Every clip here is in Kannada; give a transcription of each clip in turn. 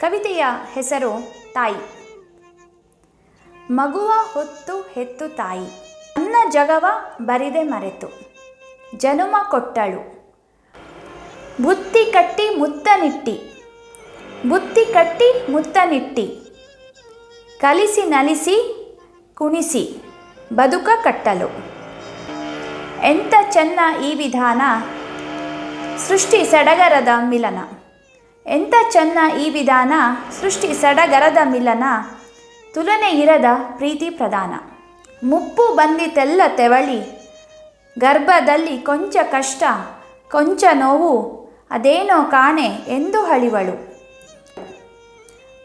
ಕವಿತೆಯ ಹೆಸರು ತಾಯಿ. ಮಗುವ ಹೊತ್ತು ಹೆತ್ತು ತಾಯಿ, ನನ್ನ ಜಗವ ಬರಿದೆ ಮರೆತು ಜನುಮ ಕೊಟ್ಟಳು. ಬುತ್ತಿ ಕಟ್ಟಿ ಮುತ್ತನಿಟ್ಟಿ, ಬುತ್ತಿ ಕಟ್ಟಿ ಮುತ್ತನಿಟ್ಟಿ, ಕಲಿಸಿ ನಲಿಸಿ ಕುಣಿಸಿ ಬದುಕ ಕಟ್ಟಲು. ಎಂಥ ಚೆನ್ನ ಈ ವಿಧಾನ, ಸೃಷ್ಟಿ ಸಡಗರದ ಮಿಲನ. ಎಂಥ ಚೆನ್ನ ಈ ವಿಧಾನ, ಸೃಷ್ಟಿ ಸಡಗರದ ಮಿಲನ. ತುಲನೆ ಇರದ ಪ್ರೀತಿ ಪ್ರಧಾನ. ಮುಪ್ಪು ಬಂದಿತೆಲ್ಲ ತೆವಳಿ, ಗರ್ಭದಲ್ಲಿ ಕೊಂಚ ಕಷ್ಟ ಕೊಂಚ ನೋವು, ಅದೇನೋ ಕಾಣೆ ಎಂದು ಹಳಿವಳು.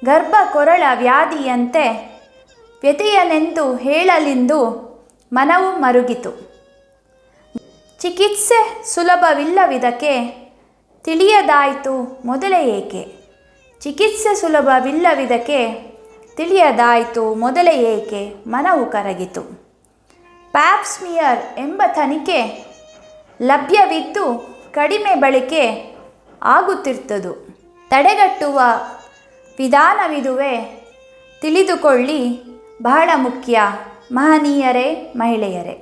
ಗರ್ಭ ಕೊರಳ ವ್ಯಾಧಿಯಂತೆ ವ್ಯಥೆಯನೆಂದು ಹೇಳಲೆಂದು ಮನವು ಮರುಗಿತು. ಚಿಕಿತ್ಸೆ ಸುಲಭವಿಲ್ಲವಿದಕ್ಕೆ ತಿಳಿಯದಾಯಿತು ಮೊದಲೇ ಏಕೆ. ಚಿಕಿತ್ಸೆ ಸುಲಭವಿಲ್ಲವಿದಕ್ಕೆ ತಿಳಿಯದಾಯಿತು ಮೊದಲೇ ಏಕೆ, ಮನವು ಕರಗಿತು. ಪ್ಯಾಪ್ ಸ್ಮಿಯರ್ ಎಂಬ ತನಿಖೆ ಲಭ್ಯವಿದ್ದು ಕಡಿಮೆ ಬಳಕೆ ಆಗುತ್ತಿರ್ತದು. ತಡೆಗಟ್ಟುವ ವಿಧಾನವಿದುವೆ ತಿಳಿದುಕೊಳ್ಳಿ, ಬಹಳ ಮುಖ್ಯ ಮಹನೀಯರೇ, ಮಹಿಳೆಯರೇ.